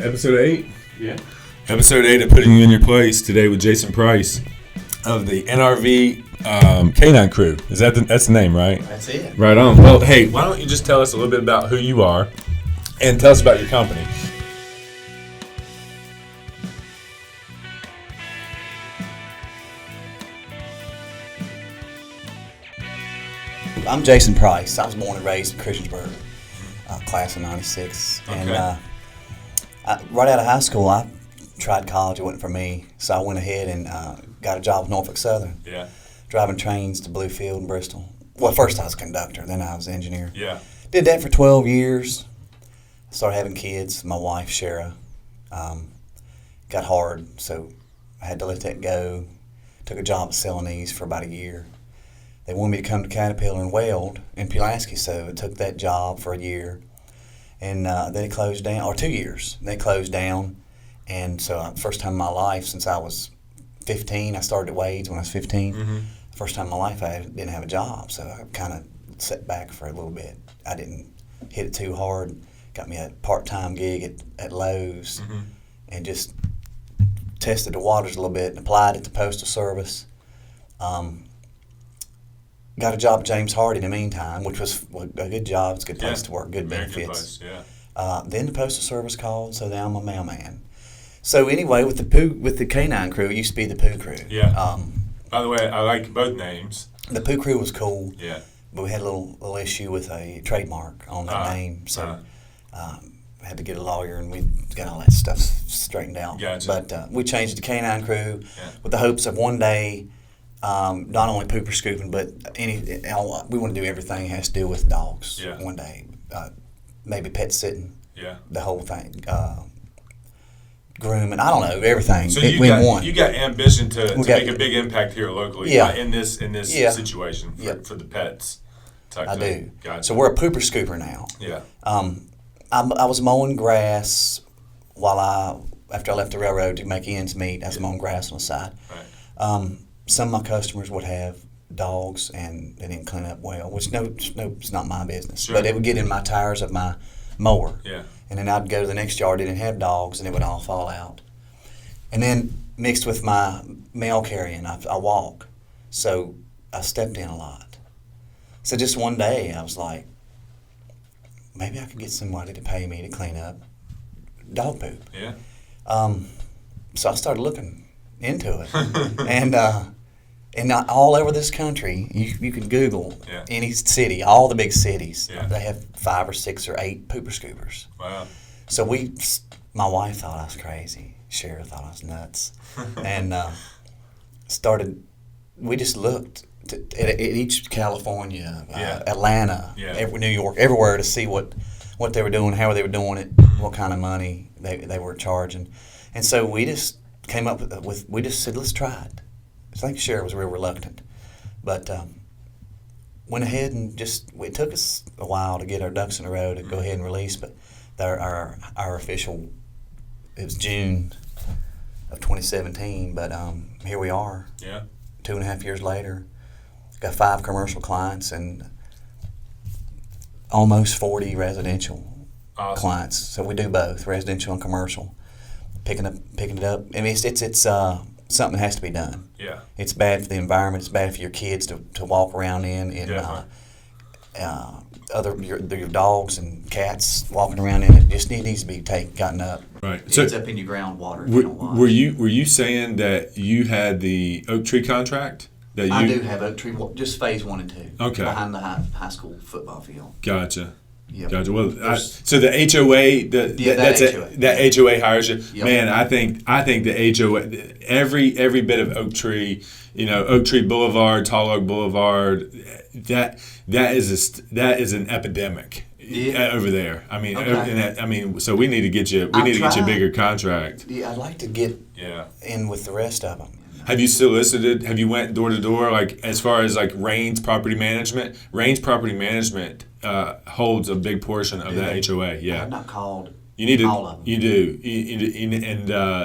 Episode 8? Yeah. Episode 8 of Putting You in Your Place today with Jason Price of the NRV Canine Crew. That's the name, right? That's it. Right on. Well, hey, why don't you just tell us a little bit about who you are and tell us about your company. I'm Jason Price. I was born and raised in Christiansburg, class of 96. Okay. And right out of high school, I tried college. It wasn't for me. So I went ahead and got a job with Norfolk Southern, Yeah. driving trains to Bluefield and Bristol. Well, first I was a conductor, then I was an engineer. Yeah. Did that for 12 years. Started having kids. My wife, Shara, got hard, so I had to let that go. Took a job at Celanese for about a year. They wanted me to come to Caterpillar and weld in Pulaski, so I took that job for a year. And then it closed down, or 2 years. They closed down. And so first time in my life since I was 15, I started at Wade's when I was 15. Mm-hmm. First time in my life I didn't have a job, so I kind of set back for a little bit. I didn't hit it too hard. Got me a part-time gig at Lowe's, Mm-hmm. and just tested the waters a little bit and applied at the Postal Service. Got a job at James Hardie in the meantime, which was a good job. It's a good place to work, good Very benefits. good place, yeah. Then the Postal Service called, so now I'm a mailman. So anyway, with the Canine Crew, it used to be the Pooh Crew. Yeah. By the way, I like both names. The Pooh Crew was cool, Yeah. but we had a little issue with a trademark on that name, so had to get a lawyer, and we got all that stuff straightened out. Gotcha. But we changed it to Canine Crew Yeah. with the hopes of one day, not only pooper scooping, but we want to do everything that has to do with dogs. Yeah. One day, maybe pet sitting, Yeah. the whole thing, grooming. I don't know, everything. So we want. you got ambition to got- make a big impact here locally. Yeah. In this Yeah. situation for, Yeah. for the pets. Type I thing. do. Gotcha. So we're a pooper scooper now. Yeah. I was mowing grass after I left the railroad to make ends meet. I was mowing grass on the side. Right. Some of my customers would have dogs and they didn't clean up well, which it's not my business. Sure. But it would get in my tires of my mower. Yeah. And then I'd go to the next yard, they didn't have dogs, and it would all fall out. And then mixed with my mail carrying, I walk. So I stepped in a lot. So just one day I was like, maybe I could get somebody to pay me to clean up dog poop. Yeah. So I started looking into it. And not all over this country, you can Google Yeah. any city, all the big cities, Yeah. they have 5 or 6 or 8 pooper scoopers. Wow. So my wife thought I was crazy. Shara thought I was nuts. And we just looked at each California, Yeah. Atlanta, Yeah. New York, everywhere to see what they were doing, how they were doing it, what kind of money they were charging. And so we just came up we just said, let's try it. I think Shara was real reluctant. But went ahead and it took us a while to get our ducks in a row to go ahead and release, but our official, it was June of 2017, but here we are, Yeah. 2.5 years later. Got 5 commercial clients and almost 40 residential Awesome. clients. So we do both, residential and commercial. Picking it up. I mean, it's something that has to be done. Yeah. It's bad for the environment. It's bad for your kids to walk around in Definitely. your dogs and cats walking around in it. Just needs to be gotten up. Right. It So ends up in your groundwater if you don't wash. were you saying that you had the Oak Tree contract? That you I do have Oak Tree, just phase 1 and 2. Okay. Behind the high school football field. Gotcha. Yep. Gotcha. Well, There's- so the HOA, that HOA. that HOA hires you. Yep. Man, I think the HOA, every bit of Oak Tree, Oak Tree Boulevard, Tall Oak Boulevard, that is an epidemic. Yeah. Over there. I mean, Okay. so we need to get you. We need to get you a tried. bigger contract. Yeah, I'd like to get Yeah. in with the rest of them. Have you solicited? Have you went door to door? Like as far as like Range Property Management. Range Property Management holds a big portion of Do that they? HOA. Yeah. I've not called You need to. All of them. You do.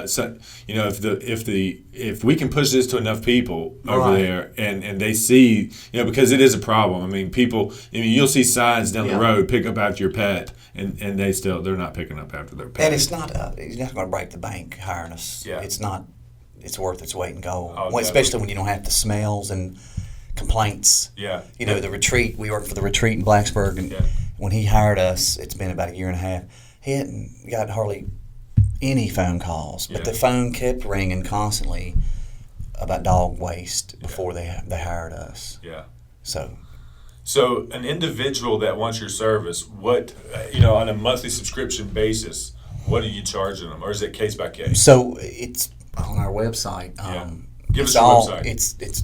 So if we can push this to enough people over Right. there, and they see, because it is a problem. I mean, people. I mean, you'll see signs down the Yeah. road, pick up after your pet, and they're not picking up after their pet. And it's not going to break the bank hiring us. Yeah. It's not. It's worth its weight in gold. Oh, Well, especially when you don't have the smells and complaints. Yeah. The retreat. We worked for the retreat in Blacksburg, and Yeah. when he hired us, it's been about a year and a half. He hadn't got hardly any phone calls, but Yeah. the phone kept ringing constantly about dog waste before they hired us. Yeah. So an individual that wants your service, what on a monthly subscription basis, what are you charging them, or is it case by case? So it's on our website. Yeah. Give It's us your all. website. It's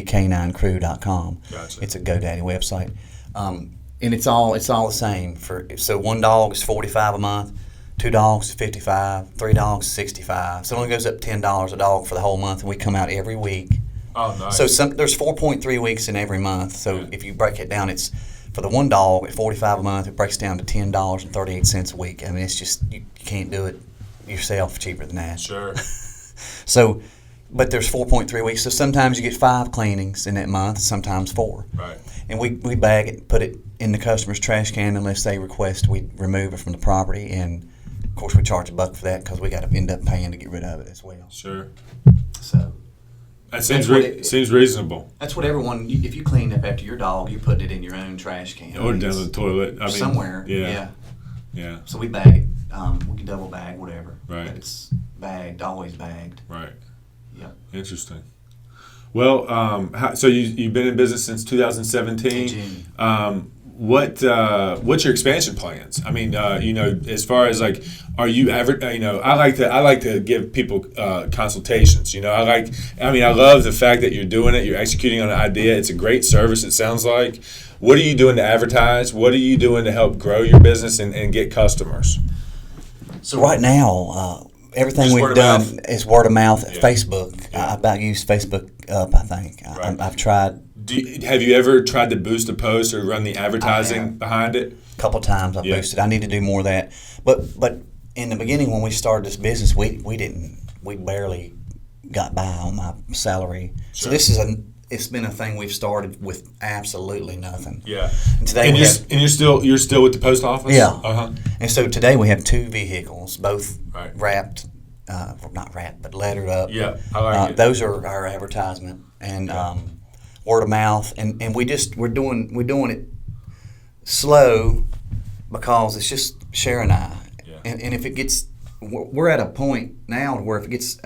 www.www.nrbk9crew.com. Gotcha. It's a GoDaddy website, and it's all the same. So one dog is $45 a month, 2 dogs is $55, 3 dogs is $65. So it only goes up $10 a dog for the whole month, and we come out every week. Oh, nice. So there's 4.3 weeks in every month. So Yeah. if you break it down, it's for the one dog at $45 a month. It breaks down to $10.38 a week. I mean, it's just you can't do it yourself cheaper than that. Sure. So, but there's 4.3 weeks. So sometimes you get 5 cleanings in that month, sometimes 4. Right. And we bag it, put it in the customer's trash can unless they request we remove it from the property. And of course, we charge $1 for that because we got to end up paying to get rid of it as well. Sure. So That seems That's what it- seems reasonable. That's what everyone. If you clean up after your dog, you put it in your own trash can. Or down the toilet. I mean, somewhere. Yeah. Yeah. So we bag it. We can double bag whatever. Right. But it's bagged, always bagged. Right. Yep. Interesting. Well, so you've been in business since 2017. June. What's your expansion plans? I mean, as far as like, are you ever? I like to give people consultations. I love the fact that you're doing it. You're executing on an idea. It's a great service. It sounds like. What are you doing to advertise? What are you doing to help grow your business and get customers? So right now, everything Just we've word of done mouth? is word of mouth. Yeah. Facebook. Yeah. I about used Facebook up. I think Right. I've tried Have you ever tried to boost a post or run the advertising have. behind it? a couple times. I've Yeah. boosted. I need to do more of that. But in the beginning when we started this business, we barely got by on my salary. Sure. So it's been a thing we've started with absolutely nothing. Yeah. And today And we you're still with the post office? Yeah. Uh-huh. And so today we have 2 vehicles, both Right. wrapped, not wrapped, but lettered up. Yeah, I like it. Those are our advertisement and word of mouth, and we're doing it slow because it's just Cher and I. Yeah. And if it gets, we're at a point now where if it gets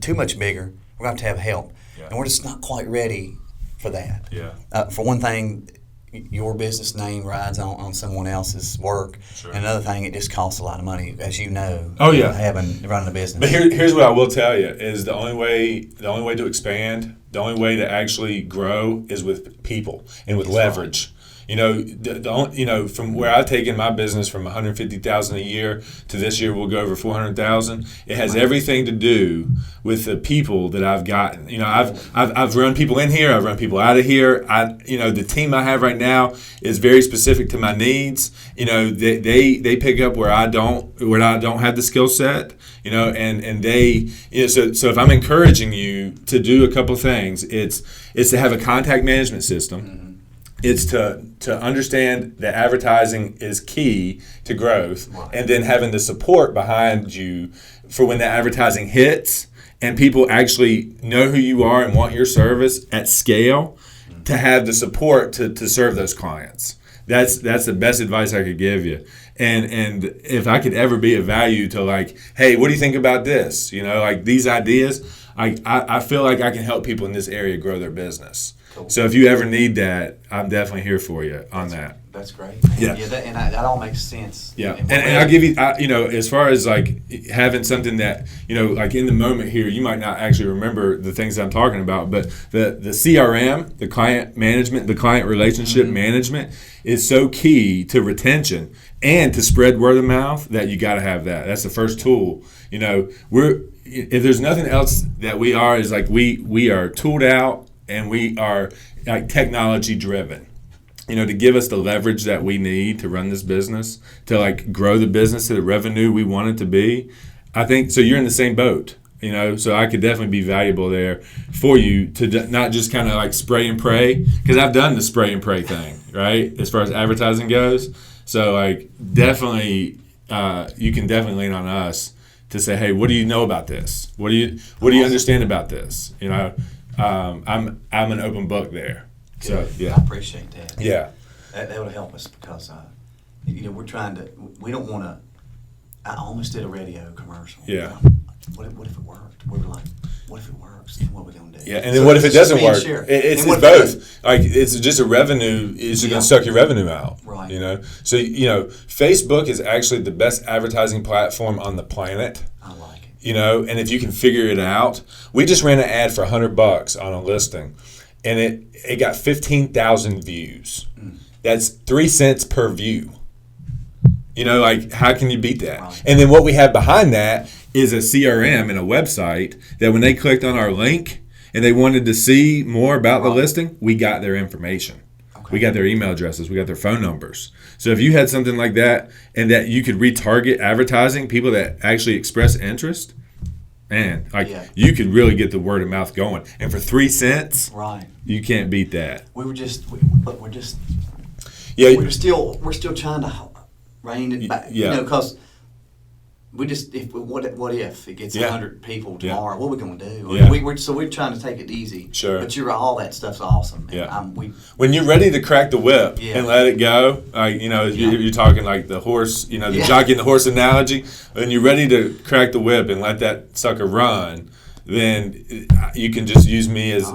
too much bigger, we're going to have help, Yeah. and we're just not quite ready for that. Yeah. For one thing, your business name rides on someone else's work. Sure. And another thing, it just costs a lot of money, as you know. Oh, yeah. Running a business. But here's what I will tell you is the only way to expand, the only way to actually grow is with people and with leverage. From where I've taken my business from $150,000 a year to this year we'll go over $400,000. It has everything to do with the people that I've gotten. I've run people in here. I've run people out of here. The team I have right now is very specific to my needs. They pick up where I don't have the skill set. And they, so if I'm encouraging you to do a couple things, it's to have a contact management system. Mm-hmm. It's to understand that advertising is key to growth, and then having the support behind you for when that advertising hits and people actually know who you are and want your service at scale, to have the support to serve those clients. That's the best advice I could give you. And if I could ever be of value to, like, hey, what do you think about this? Like these ideas, I feel like I can help people in this area grow their business. Cool. So if you ever need that, I'm definitely here for you on that. That's great. Yeah. That all makes sense. Yeah. And I'll give you, as far as like having something that, like in the moment here, you might not actually remember the things I'm talking about, but the CRM, the client management, the client relationship management is so key to retention and to spread word of mouth that you got to have that. That's the first tool. If there's nothing else that we are, is like we are tooled out and we are like technology driven. to give us the leverage that we need to run this business, to like grow the business to the revenue we want it to be. I think so. You're in the same boat, so I could definitely be valuable there for you to not just kind of like spray and pray, because I've done the spray and pray thing, right? As far as advertising goes. So like definitely, you can definitely lean on us to say, hey, what do you know about this? What do you understand about this? I'm an open book there. So Good. yeah. I appreciate that. Yeah. That would help us because, we're trying to, we don't want to, I almost did a radio commercial. Yeah. What if it worked? We were like, what if it works? Then what are we going to do? Yeah, and then what if it it's just doesn't being work? shared. It's And what both. if it- Like it's just a revenue. It's just Yeah. going to suck your revenue out. Right. So Facebook is actually the best advertising platform on the planet. I like it. And if you can figure it out, we just ran an ad for $100 on a listing, and it got 15,000 views. That's 3 cents per view. Like how can you beat that? Right. And then what we have behind that is a CRM and a website that when they clicked on our link and they wanted to see more about the Right. listing, we got their information. Okay. We got their email addresses. We got their phone numbers. So if you had something like that and that you could retarget advertising, people that actually express interest, man, Yeah. you could really get the word of mouth going. And for 3 cents, Right. you can't beat that. We were just, but we're just, Yeah, we're still trying to rein it back. Yeah. Because we just, what if it gets Yeah. 100 people Yeah. tomorrow? What are we going to do? Yeah. We're trying to take it easy. Sure. But all that stuff's awesome. And Yeah. we When you're ready to crack the whip Yeah. and let it go, you're talking like the horse, the Yeah. jockey and the horse analogy. When you're ready to crack the whip and let that sucker run, then you can just use me as,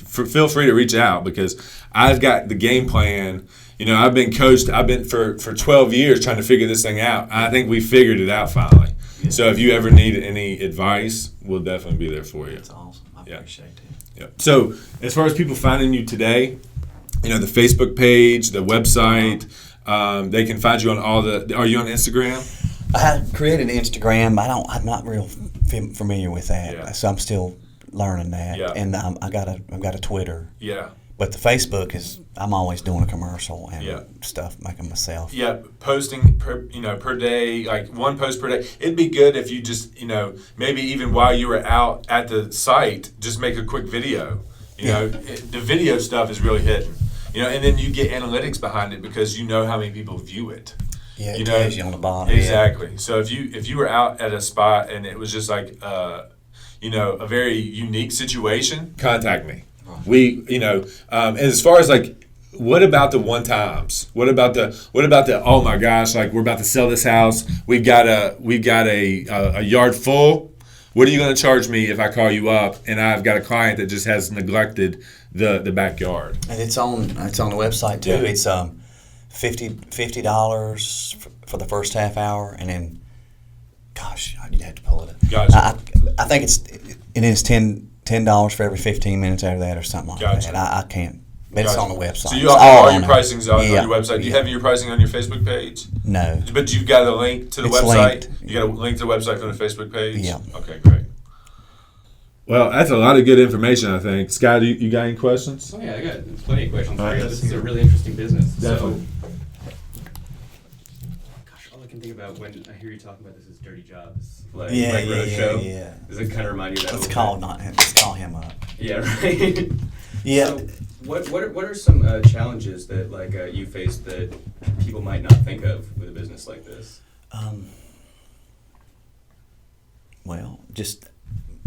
feel free to reach out because I've got the game plan. I've been coached. I've been for 12 years trying to figure this thing out. I think we figured it out finally. Yeah. So if you ever need any advice, we'll definitely be there for you. That's awesome. I Yeah. appreciate it. Yeah. So as far as people finding you today, the Facebook page, the website, they can find you on all the. Are you on Instagram? I had created Instagram. I'm not real familiar with that, Yeah. so I'm still learning that. Yeah. And I've got a Twitter, Yeah. but the Facebook is I'm always doing a commercial and Yeah. stuff, making myself. Yeah, posting per day, like one post per day. It'd be good if you just maybe even while you were out at the site, just make a quick video. The video stuff is really hidden. And then you get analytics behind it because you know how many people view it. Yeah, it tells you on the bottom. Exactly. So if you were out at a spot and it was just like a very unique situation, contact me. Right. We and as far as like, what about the one times? What about the oh my gosh, like we're about to sell this house. We've got a yard full. What are you going to charge me if I call you up and I've got a client that just has neglected the backyard? And it's on the website too. Yeah. It's $50 for the first half hour, and then, gosh, you'd have to pull it up. Gotcha. I think it is $10 for every 15 minutes out of that or something like Gotcha. that. I can't. But it's on the website. So you It's have all on your there. pricings on Yeah. your website. Do you have your pricing on your Facebook page? No. But you've got a link to the It's website? linked. You got a link to the website from the Facebook page? Yeah. Okay, great. Well, that's a lot of good information, I think. Scott, you got any questions? Oh yeah, I got plenty of questions All for right, you. let's This is hear a it. really interesting business. Definitely. So, gosh, all I can think about when I hear you talking about this is dirty jobs, like Roadshow. yeah. Does it kind of remind you of that? Let's a call little bit? let's call him up. Yeah, right. Yeah. So, what are some challenges that you face that people might not think of with a business like this? Well, just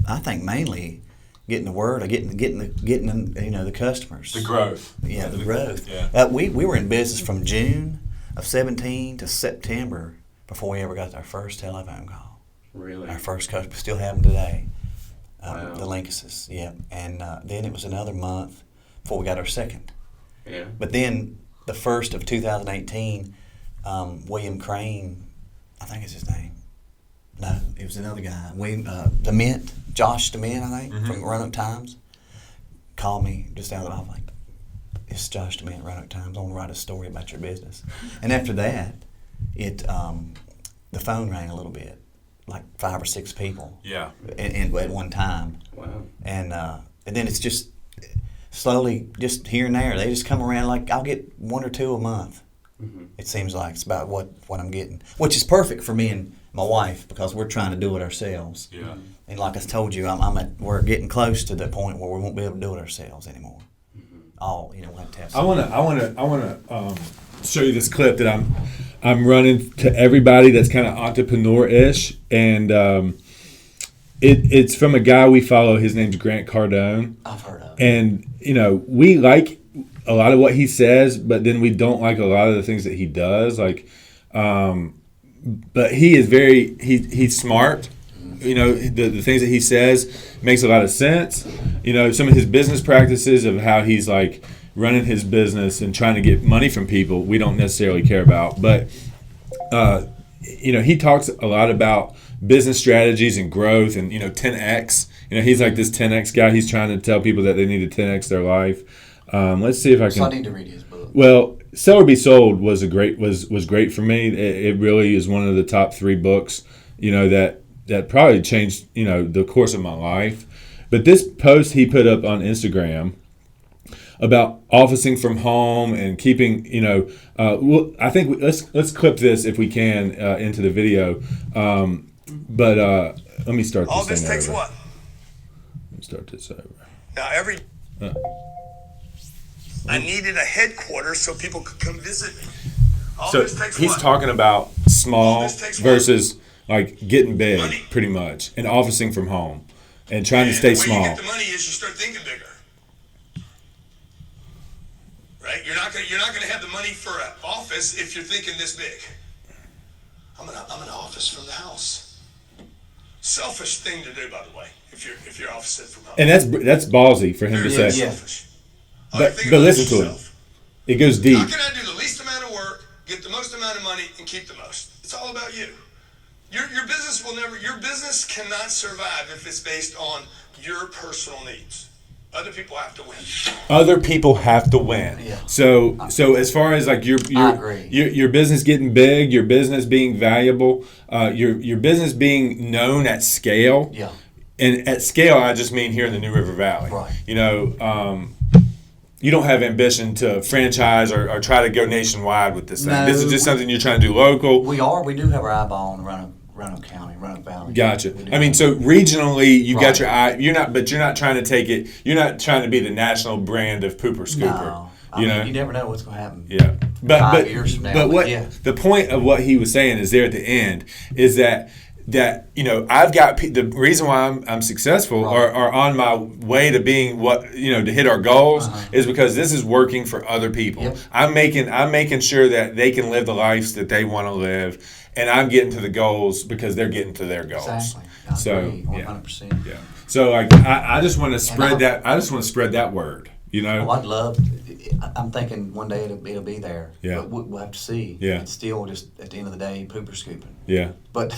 I think mainly getting the word, or getting the customers. The growth. Yeah, the growth. Yeah. We were in business from June of 17 to September before we ever got our first telephone call. Really? Our first customer, still have them today. Wow. The Linkuses, yeah. And then it was another month before we got our second. Yeah. But then the first of 2018, William Crane, I think is his name. No, it was another guy. DeMint, Josh DeMint, I think, Mhm. from Roanoke Times, called me just out of the office like, it's Josh DeMint, Roanoke Times. I want to write a story about your business. And after that, the phone rang a little bit, like 5 or 6 people, Yeah. and at one time. Wow. And then it's just slowly, just here and there, they just come around. Like I'll get 1 or 2 a month. Mm-hmm. It seems like it's about what I'm getting, which is perfect for me and my wife because we're trying to do it ourselves. Yeah. And like I told you, we're getting close to the point where we won't be able to do it ourselves anymore. We'll have to have. I wanna show you this clip that I'm running to everybody that's kind of entrepreneur-ish, and it's from a guy we follow. His name's Grant Cardone, I've heard of it. and we like a lot of what he says, but then we don't like a lot of the things that he does. Like, but he is he's smart. The things that he says makes a lot of sense. Some of his business practices of how he's like running his business and trying to get money from people, we don't necessarily care about. But, he talks a lot about business strategies and growth and, 10X. He's like this 10X guy. He's trying to tell people that they need to 10X their life. Let's see if I can. So I need to read his book. Well, Sell or Be Sold was great for me. It really is one of the top 3 books, that probably changed, the course of my life. But this post he put up on Instagram about officing from home and keeping, I think let's clip this if we can into the video. But let me start this All this thing takes over. what? Let me start this over. Now I needed a headquarters so people could come visit me. All So this takes he's what? talking about small All this takes what? versus like getting big, Money. pretty much, and officing from home and trying to stay And the way small. you get the money is you start thinking bigger. Right? You're not gonna have the money for an office if you're thinking this big. I'm an office from the house. Selfish thing to do, by the way, if you're officing from home. And that's ballsy for him to Yeah, say. yeah. Selfish. All you But think but about is listen to him. yourself. It goes deep. How can I do the least amount of work, get the most amount of money, and keep the most? It's all about you. Your business cannot survive if it's based on your personal needs. Other people have to win. Other people have to win. Yeah. So as far as like your I agree. your business getting big, your business being valuable, your business being known at scale. Yeah. And at scale, I just mean here in the New River Valley. Right. You don't have ambition to franchise or try to go nationwide with this thing. No, This is just something you're trying to do local. We do have our eyeball on Roanoke County, Roanoke Valley. Gotcha. We do. I mean, so regionally, you got Right. your eye. You're not trying to take it. You're not trying to be the national brand of Pooper Scooper. No. I mean, you never know what's going to happen. Yeah, but 5 years from now, but what yeah. the point of what he was saying is there at the end is that I've got the reason why I'm successful Right. or on my way to being to hit our goals is because this is working for other people. Yep. I'm making sure that they can live the lives that they want to live, and I'm getting to the goals because they're getting to their goals. Exactly. I So, agree, yeah. 100%. Yeah. So like I just want to spread that. I just want to spread that word. Well, I'd love. I'm thinking one day it'll be there. Yeah. But we'll have to see. Yeah. It's still just at the end of the day, pooper scooping. Yeah. But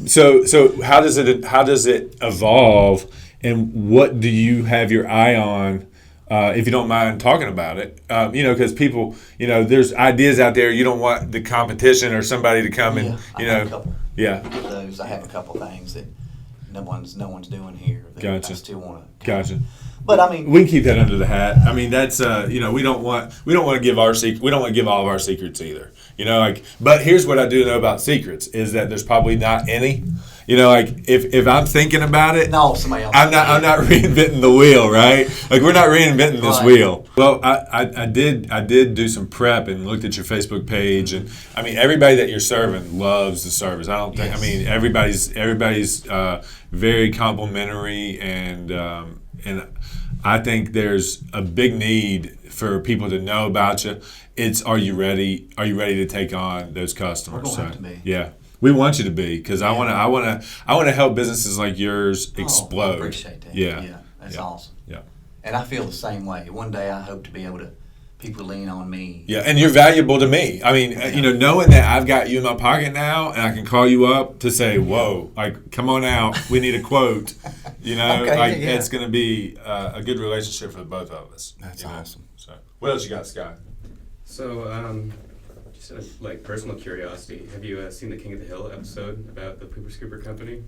So how does it evolve, and what do you have your eye on? If you don't mind talking about it, because people, there's ideas out there. You don't want the competition or somebody to come and, I have a couple. Yeah. Of those, I have a couple things that no one's doing here. That Gotcha. I still want to. Gotcha. But I mean, We can keep that under the hat. I mean, that's we don't want to give our secret. We don't want to give all of our secrets either. But here's what I do know about secrets is that there's probably not any. If I'm thinking about it, no, somebody else. I'm not reinventing the wheel, right? Like we're not reinventing this Right. wheel. Well, I did do some prep and looked at your Facebook page, and I mean everybody that you're serving loves the service. I don't think. Yes. I mean everybody's very complimentary, and I think there's a big need for people to know about you. Are you ready? Are you ready to take on those customers? We're gonna have to be. Yeah. We want you to be because I want to help businesses like yours explode. Oh, I appreciate that. Yeah, That's yeah. awesome. Yeah, And I feel the same way. One day I hope to be able to. People lean on me. yeah, and you're valuable to me. I mean, knowing that I've got you in my pocket now, and I can call you up to say, "Whoa, like, come on out. We need a quote." Okay, yeah. It's going to be a good relationship for the both of us. That's you know? awesome. So, what else you got, Scott? So, just out of personal curiosity, have you seen the King of the Hill episode about the Pooper Scooper Company?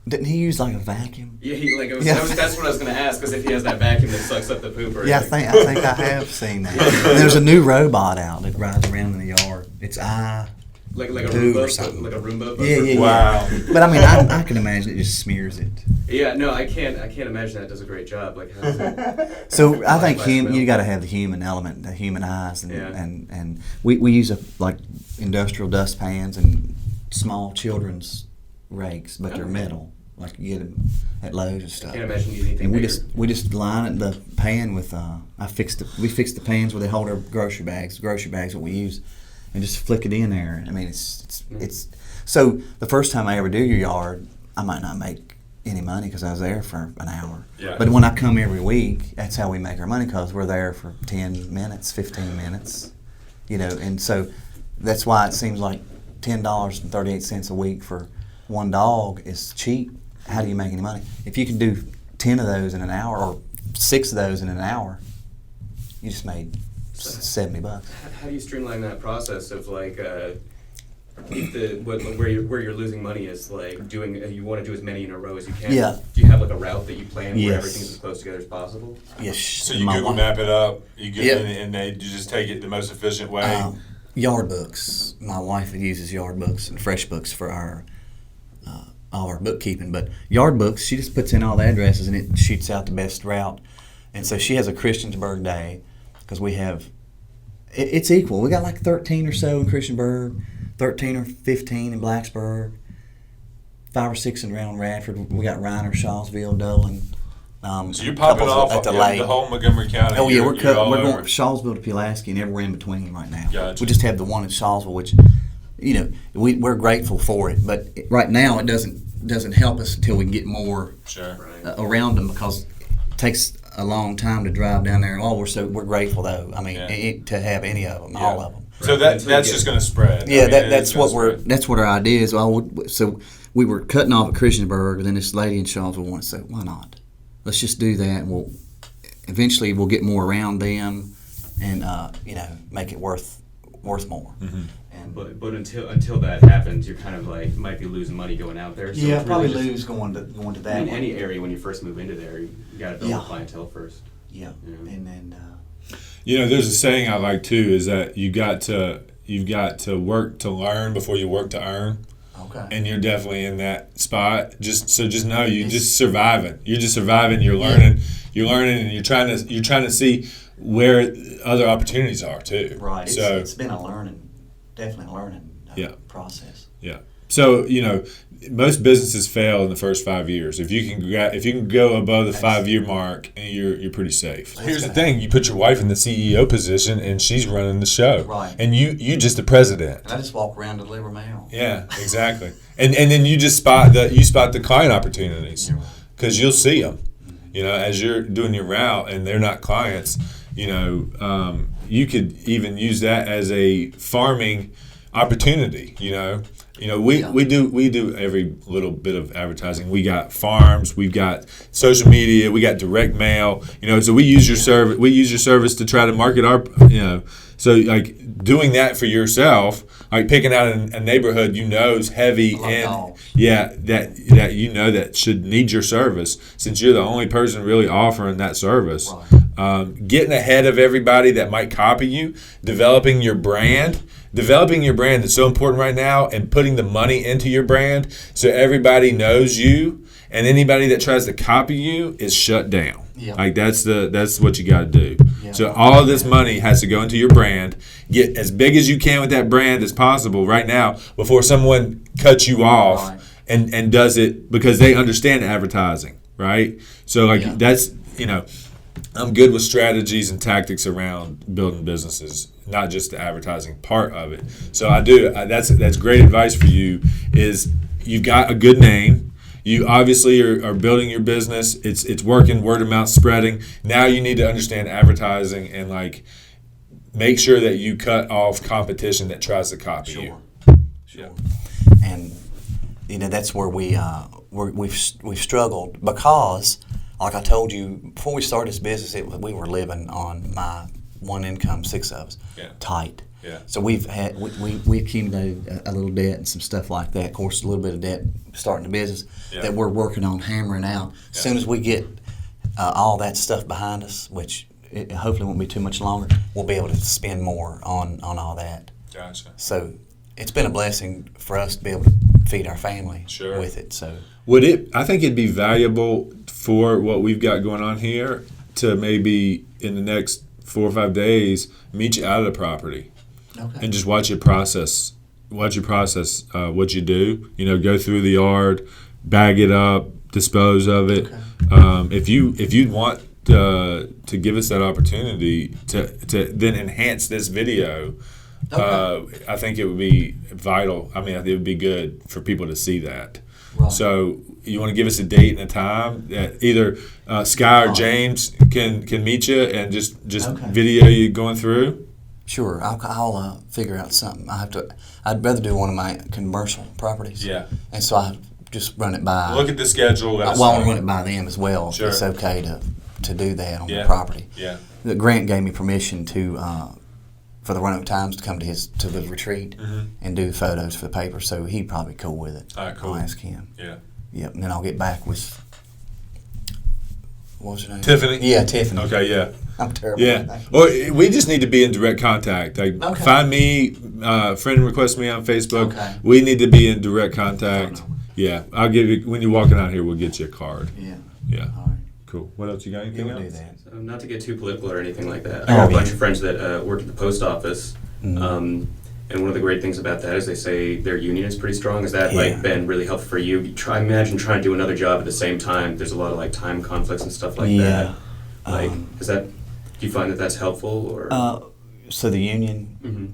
Didn't he use like a vacuum? Yeah, Yeah. that's what I was gonna ask. Because if he has that vacuum that sucks up the poop, or Yeah, I think I have seen that. And there's a new robot out that rides around in the yard. It's like a Dude or Roomba, something. like a Roomba. Yeah. Wow. But I mean, I can imagine it just smears it. Yeah, no, I can't imagine that does a great job. Like, how does it? So I think Like you got to have the human element, the human eyes, and Yeah. and we use like industrial dustpans and small children's rakes, but they're Okay. metal. Like you get them at Lowe's and stuff. Can't imagine you need anything And we bigger. just line it the pan with we fix the pans where they hold our grocery bags. Grocery bags what we use, and just flick it in there. I mean it's so the first time I ever do your yard, I might not make any money because I was there for an hour. Yeah. But when I come every week, that's how we make our money because we're there for 10 minutes, 15 minutes, and so that's why it seems like $10.38 a week for one dog is cheap. How do you make any money? If you can do 10 of those in an hour or 6 of those in an hour, you just made $70. How do you streamline that process of like where you're losing money is like doing you want to do as many in a row as you can? Yeah. Do you have like a route that you plan where Yes. everything's as close together as possible? Yes. So you my Google wife- map it up, you get Yep. and you just take it the most efficient way. Yard books. My wife uses yard books and fresh books for our all our bookkeeping. But yard books, she just puts in all the addresses and it shoots out the best route. And so she has a Christiansburg day because we have it's equal. We got like 13 or so in Christiansburg, 13 or 15 in Blacksburg, 5 or 6 around Radford. We got Reiner, Shawsville, Dolan. So you're popping couples off at the the lake. whole Montgomery County. Oh yeah, we're all going over. from Shawsville to Pulaski and everywhere in between right now. Gotcha. We just have the one in Shawsville, which we're grateful for it, but right now it doesn't help us until we can get more Sure. Right. around them because it takes a long time to drive down there. Oh, we're grateful though. I mean, Yeah. to have any of them, Yeah. all of them. So Right. that's Until you get- just going to spread. Yeah, I mean, it that's is gonna what spread. that's what our idea is. So we were cutting off at Christiansburg, and then this lady in Shawsville wanted to say, why not? Let's just do that, and eventually we'll get more around them, and make it worth more. Mm-hmm. And But until that happens, you're kind of like might be losing money going out there. So Yeah, it's probably really just- lose going to that I mean, one. any area when you first move into there, you got to build Yeah. a clientele first. Yeah, Yeah. and then There's a saying I like too is that you've got to work to learn before you work to earn. okay. And you're definitely in that spot. Just know you're just surviving. You're just surviving. You're learning. You're learning, and you're trying to see where other opportunities are too. Right. So It's been definitely a learning Yeah. process. yeah. So most businesses fail in the first 5 years. If you can go above the 5-year mark, you're pretty safe. Here's the thing: you put your wife in the CEO position, and she's running the show. Right. And you just the president. And I just walk around and deliver mail. Yeah, exactly. and then you just spot the client opportunities You're right. because you'll see them. As you're doing your route and they're not clients. You could even use that as a farming opportunity. We do every little bit of advertising. We got farms, we've got social media, we got direct mail. So we use your service. We use your service to try to market our. So like doing that for yourself, like picking out a neighborhood is heavy I love and dogs. that that should need your service since you're the only person really offering that service. Right. Getting ahead of everybody that might copy you, developing your brand is so important right now, and putting the money into your brand so everybody knows you, and anybody that tries to copy you is shut down. Yeah. Like that's what you got to do. Yeah. So all of this money has to go into your brand. Get as big as you can with that brand as possible right now before someone cuts you off Right. and does it because they understand advertising, right? So like Yeah. that's I'm good with strategies and tactics around building businesses, not just the advertising part of it. So I do. That's great advice for you. Is you've got a good name. You obviously are building your business. It's working. Word of mouth spreading. Now you need to understand advertising and like make sure that you cut off competition that tries to copy you. Sure. and that's where we've struggled because, like I told you before we started this business, we were living on my one income, 6 of us, Yeah. tight. Yeah. So we've had we accumulated a little debt and some stuff like that. Of course, a little bit of debt starting the business Yeah. that we're working on hammering out. As soon as we get all that stuff behind us, which it hopefully won't be too much longer, we'll be able to spend more on all that. Gotcha. So it's been a blessing for us to be able to feed our family Sure. with it. So I think it'd be valuable for what we've got going on here to maybe in the next 4 or 5 days meet you out of the property and just watch you process what you do. Go through the yard, bag it up, dispose of it. If you'd want to give us that opportunity to then enhance this video, I think it would be vital. I mean, it would be good for people to see that. Right. So you want to give us a date and a time that either Sky or James can meet you and just video you going through? sure, I'll figure out something. I'd rather do one of my commercial properties. Yeah. And so I just run it by. Look at the schedule. Let us Well, I want know. to run it by them as well. Sure. It's okay to do that on Yeah. the property. Yeah. The Grant gave me permission to for the Roanoke Times to come to the retreat and do photos for the paper. So he'd probably be cool with it. All right, cool. I'll ask him. Yeah. Yep, and then I'll get back with what was her name? Tiffany? Yeah, Tiffany. Okay, yeah. I'm terrible. Yeah. with that. Or we just need to be in direct contact. Like, Okay. find me, friend request me on Facebook. Okay. We need to be in direct contact. Yeah. I'll give you, when you're walking out here, we'll get you a card. Yeah. Yeah. All right. Cool. What else you got? Yeah, Anything we'll else? do that. Not to get too political or anything like that. Oh, I got a yeah. bunch of friends that work at the post office, and one of the great things about that is they say their union is pretty strong. Has that Yeah. like been really helpful for you? Imagine trying to do another job at the same time. There's a lot of like time conflicts and stuff like Yeah. that. Like, do you find that that's helpful or? So the union, Mhm.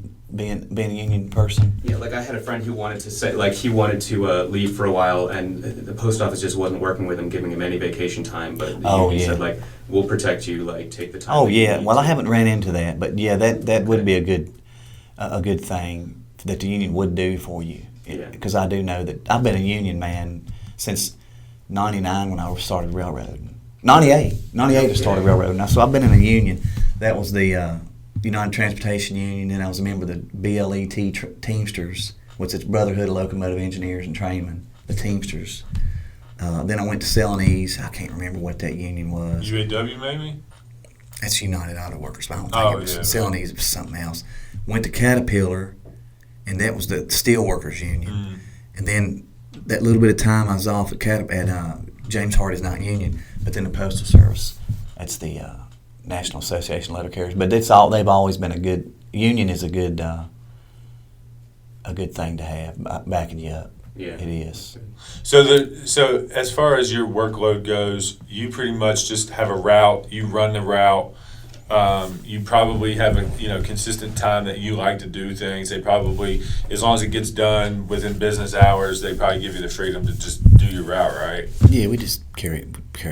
being a union person. Yeah, like I had a friend who wanted to say, like he wanted to leave for a while, and the post office just wasn't working with him, giving him any vacation time. But the Oh, union yeah. said, like, we'll protect you, like take the time. Oh that you yeah. need Well, to." I haven't ran into that, but yeah, that would be a good thing that the union would do for you. Yeah. Because I do know that I've been a union man since '99 when I started railroading. '98 I started railroading. So I've been in a union. That was the United Transportation Union, and I was a member of the BLET Teamsters, which is Brotherhood of Locomotive Engineers and Trainmen, the Teamsters. Then I went to Celanese. I can't remember what that union was. UAW maybe? That's United Auto Workers, but I don't think Oh, it was yeah. Celanese. It was something else. Went to Caterpillar, and that was the Steelworkers Union. And then that little bit of time I was off at James Hardy's not union, but then the Postal Service. That's the National Association of Letter Carriers. But it's all they've always been a good union is a good thing to have backing you up. Yeah. It is. So as far as your workload goes, you pretty much just have a route. You run the route. You probably have a consistent time that you like to do things. They probably, as long as it gets done within business hours, they probably give you the freedom to just do your route, right? Yeah, we just carry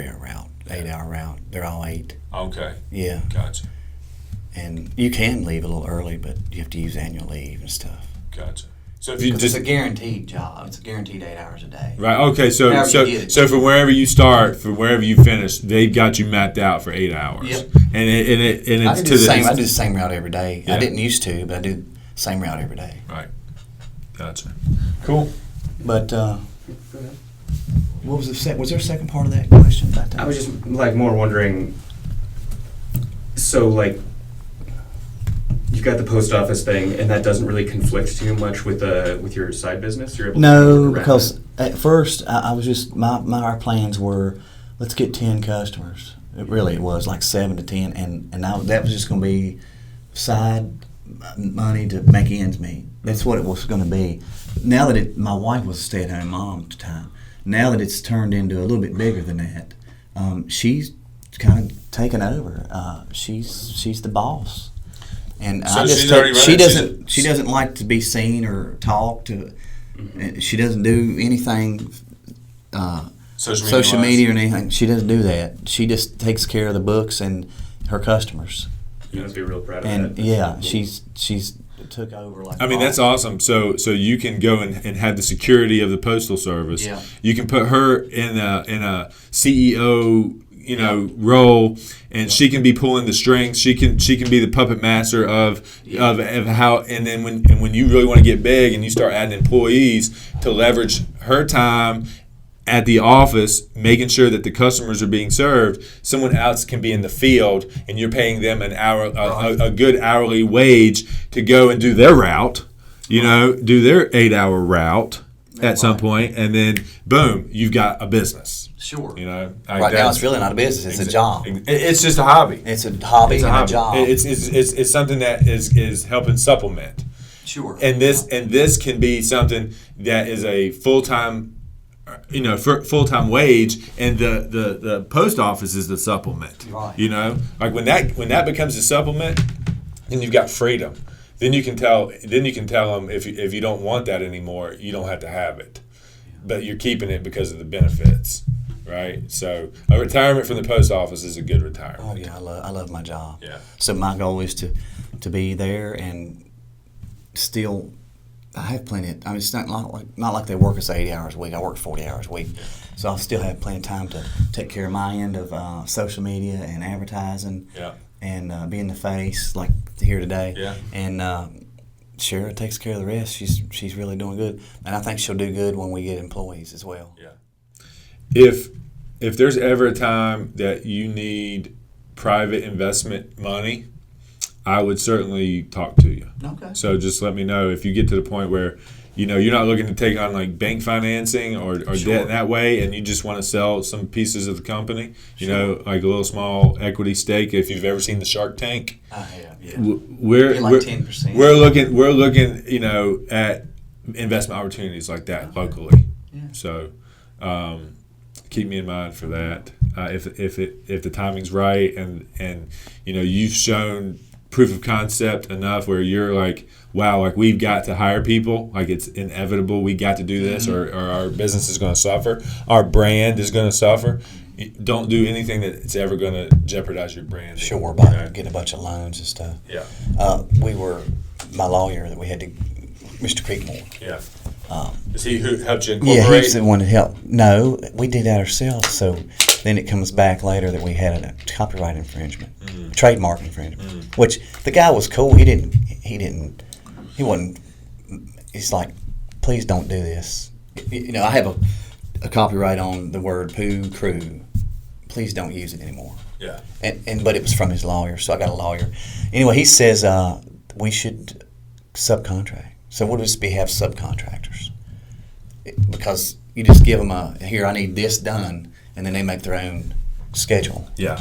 our route, 8-hour route. They're all 8. Okay, Yeah. gotcha, And you can leave a little early, but you have to use annual leave and stuff. gotcha. So if you Because just it's a guaranteed job. It's a guaranteed 8 hours a day. right, okay. So However you get it. so from wherever you start, from wherever you finish, they've got you mapped out for 8 hours. Yep. And it's I to do the the same. I do the same route every day. Yeah. I didn't used to, but I do the same route every day. Right. Gotcha. Cool. But what was was there a second part of that question? About that? I was just like more wondering. So like, you've got the post office thing, and that doesn't really conflict too much with your side business. You're able to No, work around because it. at first I was just our plans were let's get 10 customers. It was like 7 to 10, and that was just going to be side money to make ends meet. That's what it was going to be. Now that my wife was a stay-at-home mom at the time. Now that it's turned into a little bit bigger than that, she's kind of taken over. She's the boss. And So I just she's already she running- she doesn't like to be seen or talk to. She doesn't do anything social media or anything. She doesn't do that. She just takes care of the books and her customers. You must be real proud of And that. yeah, That's cool. she's took over like. I mean, that's awesome. So you can go and have the security of the Postal Service. Yeah. You can put her in a CEO role, and she can be pulling the strings. She can be the puppet master of how. And then when you really want to get big and you start adding employees to leverage her time at the office, making sure that the customers are being served, someone else can be in the field, and you're paying them an hour, a good hourly wage to go and do their route, do their 8-hour route at some point, and then boom, you've got a business. Sure. Right now, it's really not a business; it's a job. It's just a hobby. It's a hobby and a job. It's something that is helping supplement. Sure. And this can be something that is a full-time full-time wage, and the post office is the supplement. Right. Like when that becomes a supplement, then you've got freedom. Then you can tell them if you don't want that anymore, you don't have to have it, but you're keeping it because of the benefits, right? So a retirement from the post office is a good retirement. Oh yeah, I love my job. Yeah. So my goal is to be there and still. I have plenty of, it's not like they work us 80 hours a week. I work 40 hours a week. So I'll still have plenty of time to take care of my end of social media and advertising and being the face like here today. Yeah. And Shara takes care of the rest. She's really doing good. And I think she'll do good when we get employees as well. Yeah. If there's ever a time that you need private investment money, I would certainly talk to you. Okay. So just let me know if you get to the point where, you're not looking to take on like bank financing or debt in that way, and you just want to sell some pieces of the company, like a little small equity stake. If you've ever seen the Shark Tank, I have. Yeah. We're like 10%. We're looking, at investment opportunities like that locally. Yeah. So, keep me in mind for that. If the timing's right and you've shown proof of concept enough where you're like, wow, like we've got to hire people, like it's inevitable, we got to do this, or our business is going to suffer, our brand is going to suffer. Don't do anything that's ever going to jeopardize your brand. Sure, about getting a bunch of loans and stuff. Yeah. My lawyer that we had to, Mr. Creekmore. Yeah. Is he who helped you Yeah, incorporate? he's the one that helped. No, we did that ourselves. So then it comes back later that we had a copyright infringement, trademark infringement, which the guy was cool. He wasn't. He's like, please don't do this. I have a copyright on the word poo crew. Please don't use it anymore. Yeah. But it was from his lawyer, so I got a lawyer. Anyway, he says we should subcontract. So we'll just have subcontractors, because you just give them I need this done, and then they make their own schedule. Yeah.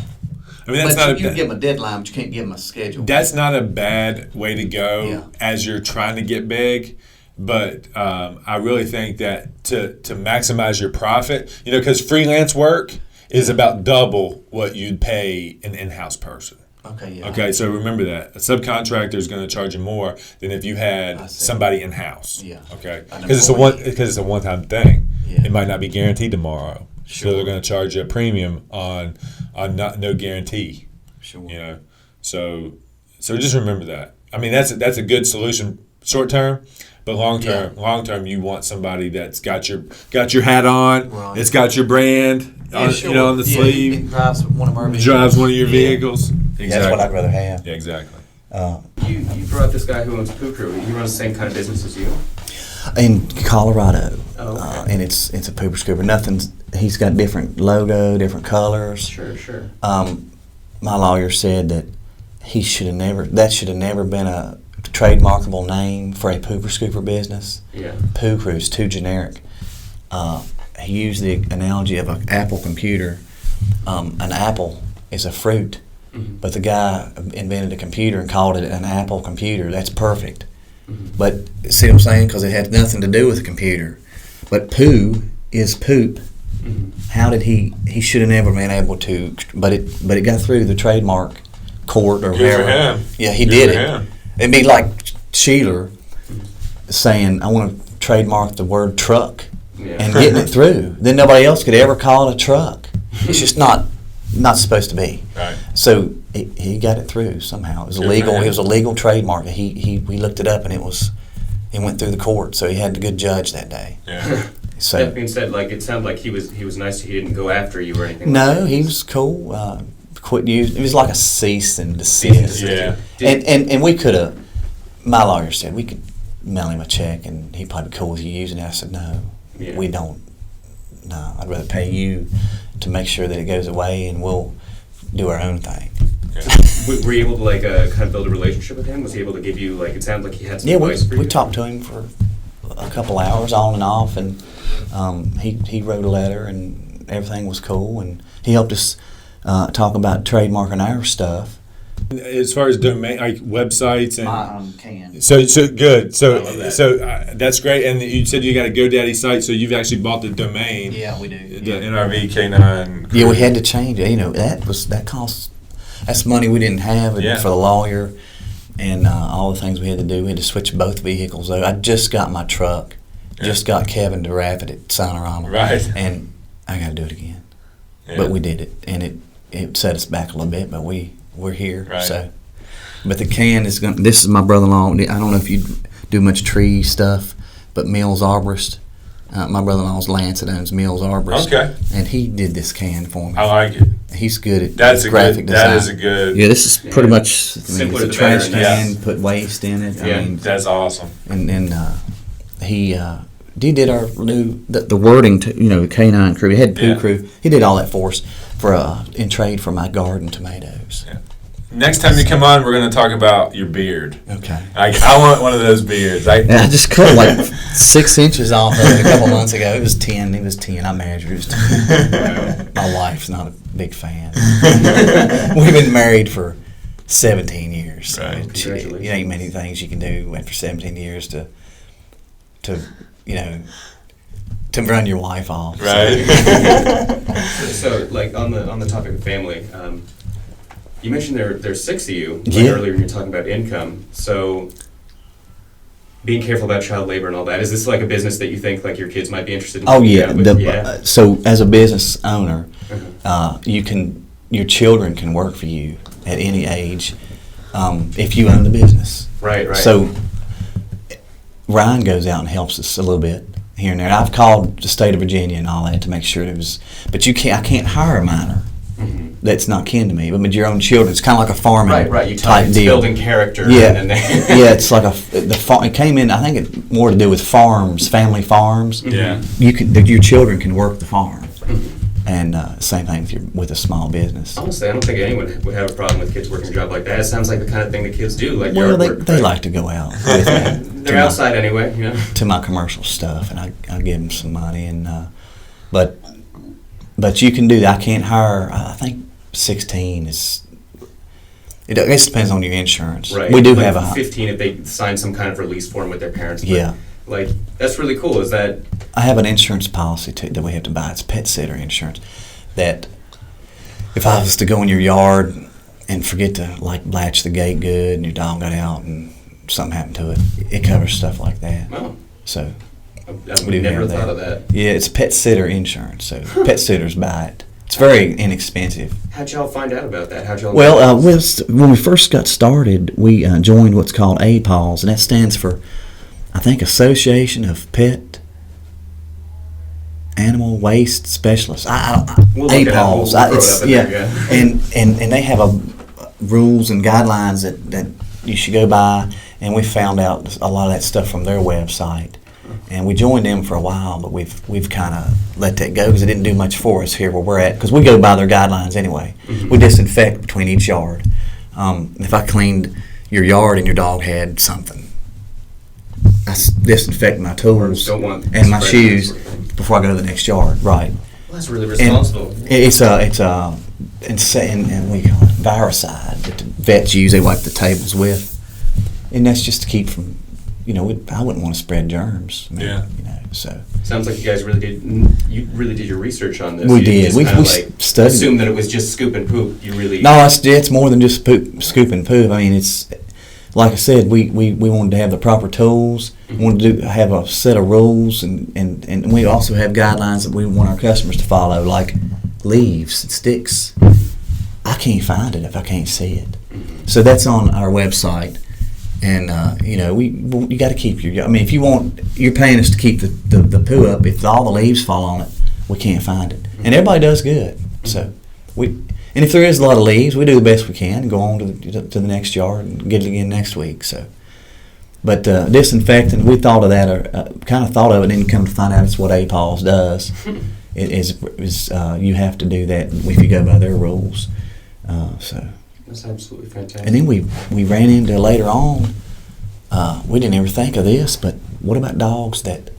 I mean, that's But not you can give them a deadline, but you can't give them a schedule. That's not a bad way to go Yeah. as you're trying to get big. But I really think that to maximize your profit, because freelance work is about double what you'd pay an in-house person. Okay, yeah. Okay, so remember that. A subcontractor is going to charge you more than if you I had see. somebody in-house. Yeah. Okay? An Because employee. it's a one-time thing. Yeah. It might not be guaranteed tomorrow. Sure. So they're going to charge you a premium on no guarantee. Sure. So just remember that. I mean, that's a good solution short term, but long term you want somebody that's got your hat on, Right. it's got your brand on, on the sleeve, It drives one of our vehicles. drives one of your Yeah. vehicles. Exactly. That's what I'd rather have. Yeah, exactly. You brought this guy who owns Poo Crew. He runs the same kind of business as you. In Colorado, Oh, okay. and it's a pooper scooper. He's got different logo, different colors. Sure. My lawyer said that that should have never been a trademarkable name for a pooper scooper business. Yeah. Poo Crew's too generic. He used the analogy of an Apple computer. An apple is a fruit, but the guy invented a computer and called it an Apple computer. That's perfect. But see what I'm saying? Because it had nothing to do with the computer. But poo is poop. How did he should have never been able to, but it got through the trademark court or Good for whatever. him. Yeah, he Good did for it. him. It'd be like Sheeler saying, I want to trademark the word truck, Yeah. and getting it through. Then nobody else could ever call it a truck. It's just not supposed to be. Right. So he got it through somehow. It was Good for illegal. him. It was a legal trademark. We looked it up, and it went through the court. So he had a good judge that day. Yeah. So That being said, like, it sounded like he was nice. He didn't go after you or anything. no, like he was cool. Quit using. It was like a cease and desist. Yeah. And we could have. My lawyer said we could mail him a check and he'd probably be cool with you using it. I said no, Yeah. we don't. No, I'd rather pay you to make sure that it goes away, and we'll do our own thing. Were you able to like kind of build a relationship with him? Was he able to give you like? It sounded like he had some Yeah, advice for you. we talked to him for a couple hours on and off, and he wrote a letter, and everything was cool, and he helped us talk about trademarking our stuff. As far as domain, like websites and Can. so good. I love So that. that's great. And you said you got a GoDaddy site, so you've actually bought the domain. Yeah, we do. The NRV K9. Yeah, we had to change it. You know, that cost. That's money we didn't have Yeah. for the lawyer, and all the things we had to do. We had to switch both vehicles. Though I just got my truck, just got Kevin to wrap it at Sonorama, Right. and I got to do it again. Yeah. But we did it, and it set us back a little bit. But we're here. Right. So, but the can is going. This is my brother-in-law. I don't know if you do much tree stuff, but Mills Arborist. My brother-in-law's Lance that owns Mills Arborist. Okay. And he did this can for me. I like it. He's good at That's a graphic good. design. That is a good. Yeah, this is pretty Yeah. much Simpler it's a the better, trash yeah. can. Put waste in it. Yeah. I mean, That's awesome. and he did our new the wording to K9 Crew. He had Pooh Yeah. Crew. He did all that for us for in trade for my garden tomatoes. Yeah. Next time you come on, we're going to talk about your beard. Okay. Like, I want one of those beards. And I just cut like 6 inches off of it a couple months ago. It was 10. It was 10. I measured. It was 10. My wife's not a big fan. We've been married for 17 years. So Right. it Congratulations. ain't many things you can do after 17 years to run your wife off. So- Right. So, like on the topic of family, you mentioned there's 6 of you. Like Yeah. earlier, when you were talking about income. So, being careful about child labor and all that. Is this like a business that you think like your kids might be interested in? Oh taking yeah. out with? So as a business owner, Uh-huh. your children can work for you at any age if you own the business. Right. Right. So Ryan goes out and helps us a little bit here and there. And I've called the state of Virginia and all that to make sure it was. But I can't hire a minor Mhm. that's not kin to me. But with your own children, it's kind of like a farming Right. You type it's deal. building character. Yeah, And then yeah. It's like it came in. I think it more to do with farms, family farms. Yeah. Your children can work the farm, and same thing with a small business. Honestly, I don't think anyone would have a problem with kids working a job like that. It sounds like the kind of thing that kids do, like Well, yard they work. they like to go out with me They're outside anyway, you know. to my commercial stuff, and I give them some money, and but you can do that. I can't hire. I think 16 is. It I guess depends on your insurance. Right. We do Like have a 15 if they sign some kind of release form with their parents. But, Yeah. Like that's really cool. Is that I have an insurance policy too that we have to buy. It's pet sitter insurance. That if I was to go in your yard and forget to like latch the gate good, and your dog got out and something happened to it, it covers stuff like that. well, So I've we do never have thought of that. yeah, it's pet sitter insurance. So pet sitters buy it. It's very inexpensive. How'd y'all find out about that? How'd y'all? Well, when we first got started, we joined what's called APAWS, and that stands for, I think, Association of Pet Animal Waste Specialists. We'll look it up. We'll throw it up in yeah, there, yeah. and they have rules and guidelines that you should go by, and we found out a lot of that stuff from their website. And we joined them for a while, but we've kind of let that go because it didn't do much for us here where we're at. Because we go by their guidelines anyway. Mhm. We disinfect between each yard. If I cleaned your yard and your dog had something, I disinfect my tools Don't want and my spread shoes that sort of thing. before I go to the next yard. Right. Well, that's really responsible. It's and we call it viricide that the vets use. They wipe the tables with, and that's just to keep from. I wouldn't want to spread germs. I mean, Yeah. So Sounds like you guys really did. You really did your research on this. We You didn't did. just We- kinda, we like, studied it. assume that it was just scoop and poop. You really. no, it's more than just scoop and poop. I mean, it's like I said, we wanted to have the proper tools. We wanted to have a set of rules, and we also have guidelines that we want our customers to follow, like leaves and sticks. I can't find it if I can't see it. So that's on our website, And you got to keep your. I mean, if you're paying us to keep the poo up. If all the leaves fall on it, we can't find it. And everybody does good. So and if there is a lot of leaves, we do the best we can and go on to the next yard and get it again next week. So, but disinfectant, we thought of that, kind of thought of it, and then come to find out it's what APAWS does. It is you have to do that if you go by their rules. So. That's absolutely fantastic. And then we ran into later on. We didn't ever think of this, but what about dogs that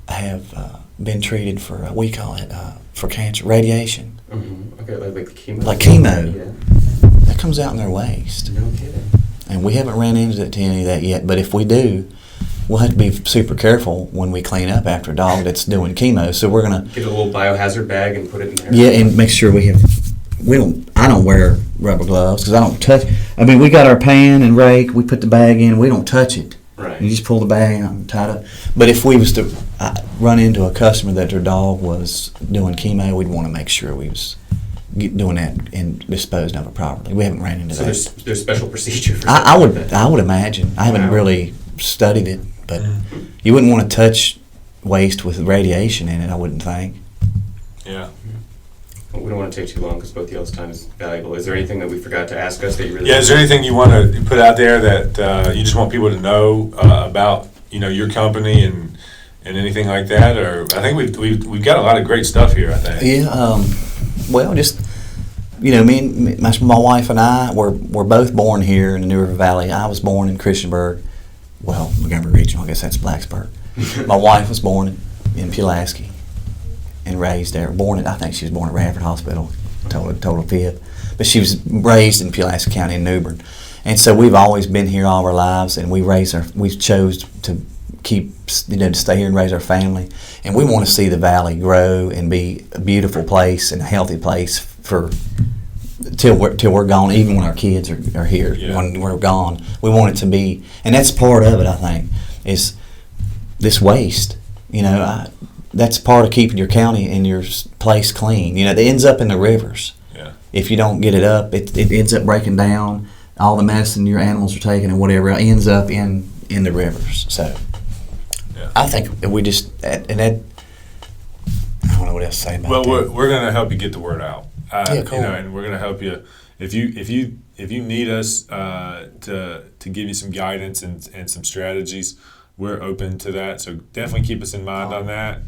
have been treated for we call it for cancer radiation? Mm-hmm. Okay, like chemo. Like chemo. Yeah. That comes out in their waste, No kidding. and we haven't ran into any of that yet. But if we do, we'll have to be super careful when we clean up after a dog that's doing chemo. So we're gonna Get a little biohazard bag and put it in there. yeah, and make sure I don't wear rubber gloves because I don't touch. I mean, we got our pan and rake. We put the bag in. We don't touch it. Right. You just pull the bag out and tie it up. But if we was to run into a customer that their dog was doing chemo, we'd want to make sure we was doing that and disposing of it properly. We haven't ran into So that. there's special procedure for I something like that. would imagine. I haven't Wow. really studied it, but you wouldn't want to touch waste with radiation in it. I wouldn't think. Yeah. We don't want to take too long because both y'all's time is valuable. Is there anything that we forgot to ask us that you really? Yeah, is there anything you want to put out there that you just want people to know about, your company and anything like that? Or I think we've got a lot of great stuff here, I think. Yeah. Well, just me and my wife and I were both born here in the New River Valley. I was born in Christiansburg, Montgomery Regional. I guess that's Blacksburg. My wife was born in Pulaski and raised there. I think she was born at Radford Hospital. Total fib. But she was raised in Pulaski County in New Bern. And so we've always been here all our lives, and we chose to to stay here and raise our family. And we want to see the valley grow and be a beautiful place and a healthy place till we're gone, even when our kids are here. Yeah. When we're gone, we want it to be, and that's part of it, I think, is this waste. That's part of keeping your county and your place clean. It ends up in the rivers. Yeah. If you don't get it up, it ends up breaking down. All the medicine your animals are taking and whatever ends up in the rivers. So Yeah. I think that we just, and that, I don't know what else to say about Well, that. we're going to help you get the word out. Yeah, cool. And we're going to help you if you need us to give you some guidance and some strategies. We're open to that, so definitely keep us in mind on that.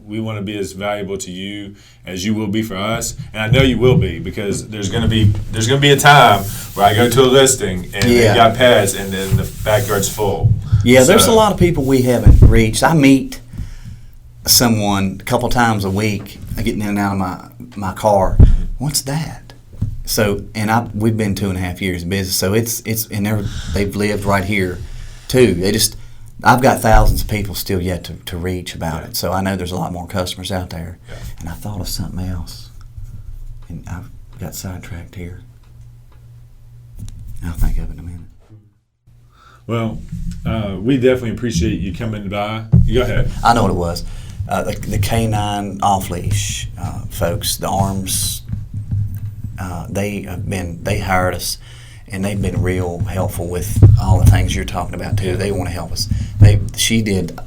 We want to be as valuable to you as you will be for us, and I know you will be, because there's going to be a time where I go to a listing and they've got pets and then the backyard's full. Yeah, there's a lot of people we haven't reached. I meet someone a couple times a week, getting in and out of my car. What's that? So, and we've been 2.5 years in business, so it's and they've lived right here too. I've got thousands of people still yet to reach about it, so I know there's a lot more customers out there. Yeah. And I thought of something else, and I've got sidetracked here. I'll think of it in a minute. Well, we definitely appreciate you coming by. Go ahead. I know what it was. The canine off leash folks, the arms. They hired us, and they've been real helpful with all the things you're talking about too. They want to help us. She did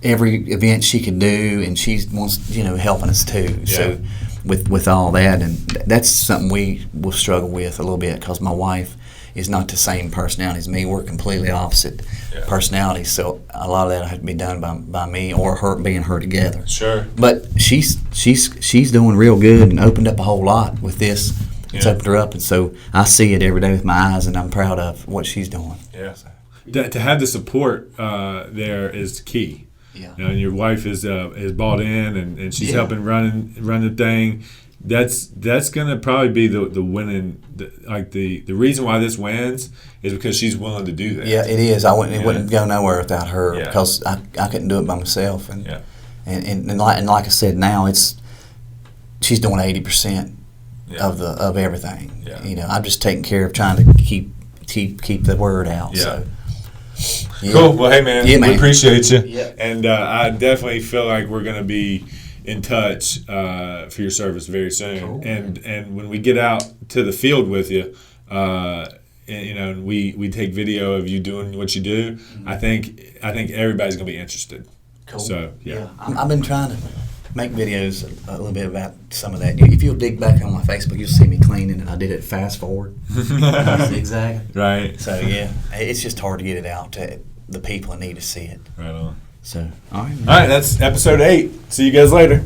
every event she could do, and she wants helping us too. Yeah. So with all that, and that's something we will struggle with a little bit, because my wife is not the same personality as me. We're completely opposite personalities, so a lot of that has to be done by me or her together. Sure. But she's doing real good and opened up a whole lot with this. It's Yeah. opened her up, and so I see it every day with my eyes, and I'm proud of what she's doing. Yeah. To have the support there is key. Yeah. And your wife is bought in, and she's helping run the thing. That's gonna probably be the winning. The reason why this wins is because she's willing to do that. Yeah, it is. It wouldn't go nowhere without her, Yeah. because I couldn't do it by myself. And Yeah. and like I said, now she's doing 80% of everything. Yeah. I'm just taking care of trying to keep the word out. Yeah. So. Yeah. Cool. Well, hey man, Yeah, man. we appreciate you. Yeah. And I definitely feel like we're gonna be in touch for your service very soon. Cool. And when we get out to the field with you, and we take video of you doing what you do. I think everybody's gonna be interested. Cool. So yeah. I've been trying to make videos a little bit about some of that. If you'll dig back on my Facebook, you'll see me cleaning, and I did it fast forward. Exactly. Right. So yeah, it's just hard to get it out to the people that need to see it. Right on. So all right, man. All right, that's episode 8. See you guys later.